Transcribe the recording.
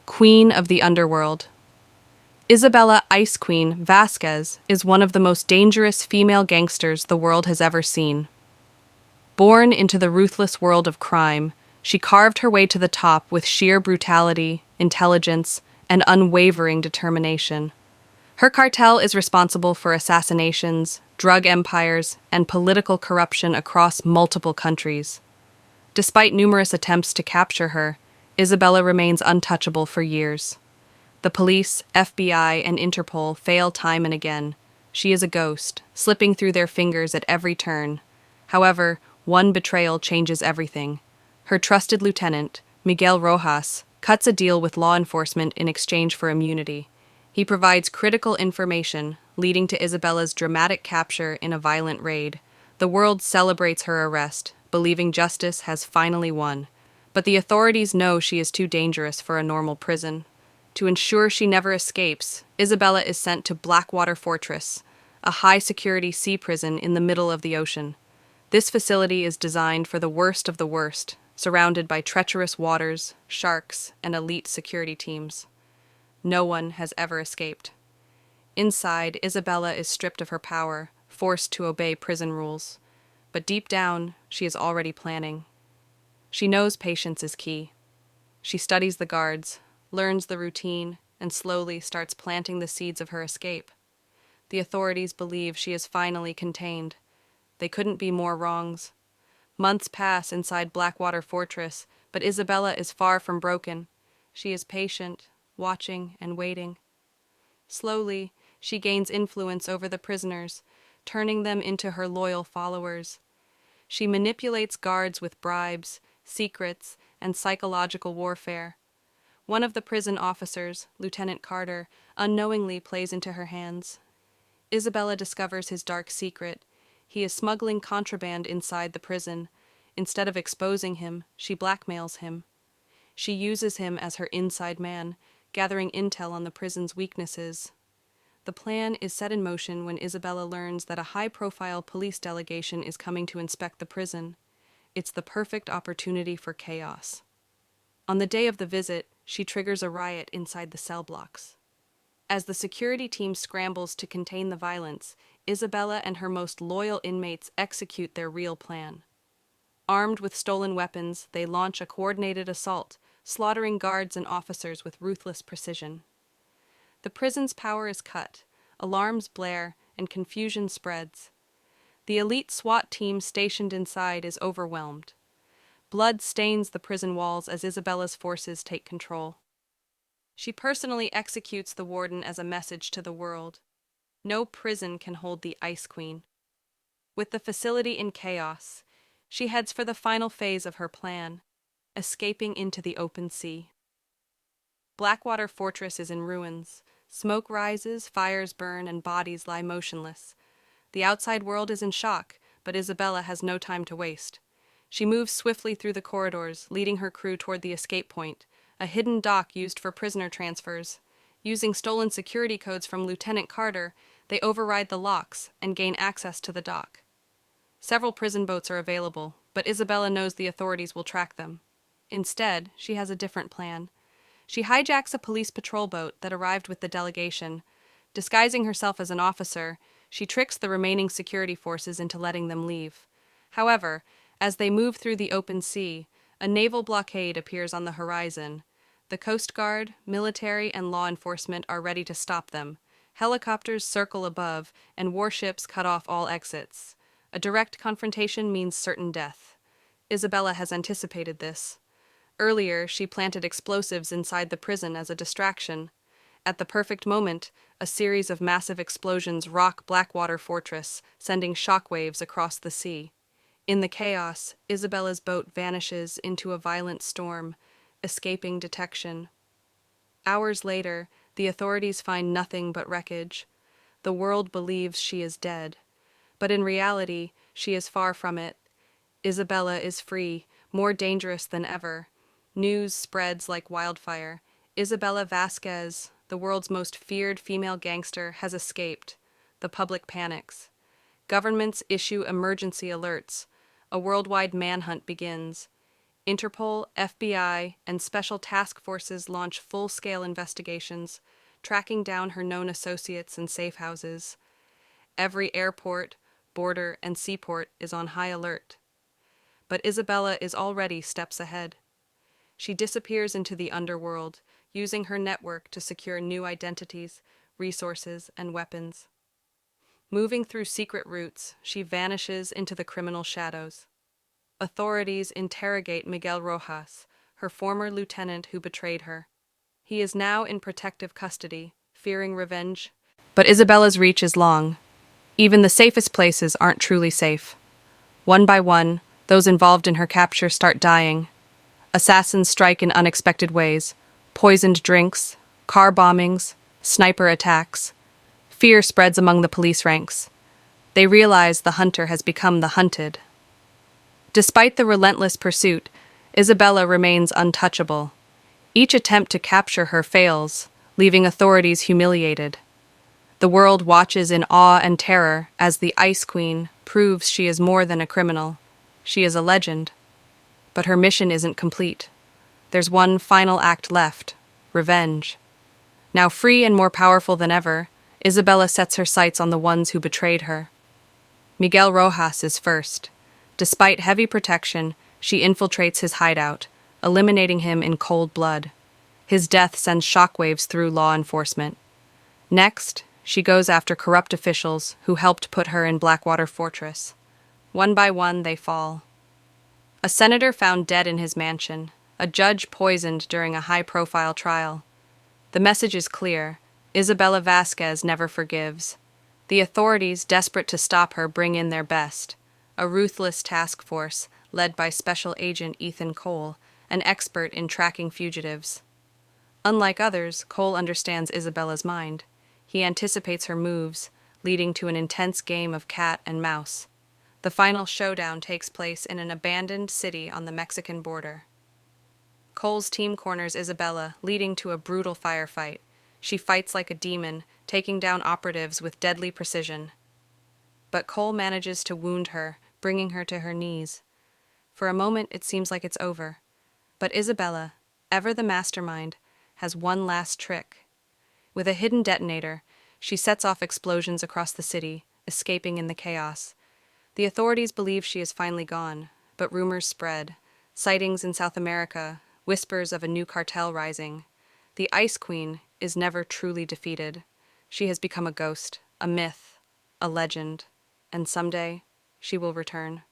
Queen of the Underworld. Isabella Ice Queen Vasquez is one of the most dangerous female gangsters the world has ever seen. Born into the ruthless world of crime, she carved her way to the top with sheer brutality, intelligence, and unwavering determination. Her cartel is responsible for assassinations, drug empires, and political corruption across multiple countries. Despite numerous attempts to capture her, Isabella remains untouchable for years. The police, FBI, and Interpol fail time and again. She is a ghost, slipping through their fingers at every turn. However, one betrayal changes everything. Her trusted lieutenant, Miguel Rojas, cuts a deal with law enforcement in exchange for immunity. He provides critical information, leading to Isabella's dramatic capture in a violent raid. The world celebrates her arrest, believing justice has finally won. But the authorities know she is too dangerous for a normal prison. To ensure she never escapes, Isabella is sent to Blackwater Fortress, a high-security sea prison in the middle of the ocean. This facility is designed for the worst of the worst, surrounded by treacherous waters, sharks, and elite security teams. No one has ever escaped. Inside, Isabella is stripped of her power, forced to obey prison rules. But deep down, she is already planning. She knows patience is key. She studies the guards, learns the routine, and slowly starts planting the seeds of her escape. The authorities believe she is finally contained. They couldn't be more wrongs. Months pass inside Blackwater Fortress, but Isabella is far from broken. She is patient, watching and waiting. Slowly, she gains influence over the prisoners, turning them into her loyal followers. She manipulates guards with bribes, secrets, and psychological warfare. One of the prison officers, Lieutenant Carter, unknowingly plays into her hands. Isabella discovers his dark secret. He is smuggling contraband inside the prison. Instead of exposing him, she blackmails him. She uses him as her inside man, gathering intel on the prison's weaknesses. The plan is set in motion when Isabella learns that a high-profile police delegation is coming to inspect the prison. It's the perfect opportunity for chaos. On the day of the visit, she triggers a riot inside the cell blocks. As the security team scrambles to contain the violence, Isabella and her most loyal inmates execute their real plan. Armed with stolen weapons, they launch a coordinated assault, slaughtering guards and officers with ruthless precision. The prison's power is cut, alarms blare, and confusion spreads. The elite SWAT team stationed inside is overwhelmed. Blood stains the prison walls as Isabella's forces take control. She personally executes the warden as a message to the world. No prison can hold the Ice Queen. With the facility in chaos, she heads for the final phase of her plan, escaping into the open sea. Blackwater Fortress is in ruins. Smoke rises, fires burn, and bodies lie motionless. The outside world is in shock, but Isabella has no time to waste. She moves swiftly through the corridors, leading her crew toward the escape point, a hidden dock used for prisoner transfers. Using stolen security codes from Lieutenant Carter, they override the locks and gain access to the dock. Several prison boats are available, but Isabella knows the authorities will track them. Instead, she has a different plan. She hijacks a police patrol boat that arrived with the delegation. Disguising herself as an officer, she tricks the remaining security forces into letting them leave. However, as they move through the open sea, a naval blockade appears on the horizon. The Coast Guard, military, and law enforcement are ready to stop them. Helicopters circle above, and warships cut off all exits. A direct confrontation means certain death. Isabella has anticipated this. Earlier, she planted explosives inside the prison as a distraction. At the perfect moment, a series of massive explosions rock Blackwater Fortress, sending shockwaves across the sea. In the chaos, Isabella's boat vanishes into a violent storm, escaping detection. Hours later, the authorities find nothing but wreckage. The world believes she is dead. But in reality, she is far from it. Isabella is free, more dangerous than ever. News spreads like wildfire. Isabella Vasquez, the world's most feared female gangster, has escaped. The public panics. Governments issue emergency alerts. A worldwide manhunt begins. Interpol, FBI, and special task forces launch full-scale investigations, tracking down her known associates and safe houses. Every airport, border, and seaport is on high alert. But Isabella is already steps ahead. She disappears into the underworld, using her network to secure new identities, resources, and weapons. Moving through secret routes, she vanishes into the criminal shadows. Authorities interrogate Miguel Rojas, her former lieutenant who betrayed her. He is now in protective custody, fearing revenge. But Isabella's reach is long. Even the safest places aren't truly safe. One by one, those involved in her capture start dying. Assassins strike in unexpected ways: poisoned drinks, car bombings, sniper attacks. Fear spreads among the police ranks. They realize the hunter has become the hunted. Despite the relentless pursuit, Isabella remains untouchable. Each attempt to capture her fails, leaving authorities humiliated. The world watches in awe and terror as the Ice Queen proves she is more than a criminal. She is a legend. But her mission isn't complete. There's one final act left: revenge. Now free and more powerful than ever, Isabella sets her sights on the ones who betrayed her. Miguel Rojas is first. Despite heavy protection, she infiltrates his hideout, eliminating him in cold blood. His death sends shockwaves through law enforcement. Next, she goes after corrupt officials who helped put her in Blackwater Fortress. One by one, they fall. A senator found dead in his mansion, a judge poisoned during a high-profile trial. The message is clear: Isabella Vasquez never forgives. The authorities, desperate to stop her, bring in their best: a ruthless task force led by Special Agent Ethan Cole, an expert in tracking fugitives. Unlike others, Cole understands Isabella's mind. He anticipates her moves, leading to an intense game of cat and mouse. The final showdown takes place in an abandoned city on the Mexican border. Cole's team corners Isabella, leading to a brutal firefight. She fights like a demon, taking down operatives with deadly precision. But Cole manages to wound her, bringing her to her knees. For a moment, it seems like it's over. But Isabella, ever the mastermind, has one last trick. With a hidden detonator, she sets off explosions across the city, escaping in the chaos. The authorities believe she is finally gone, but rumors spread. Sightings in South America, whispers of a new cartel rising. The Ice Queen is never truly defeated. She has become a ghost, a myth, a legend, and someday she will return.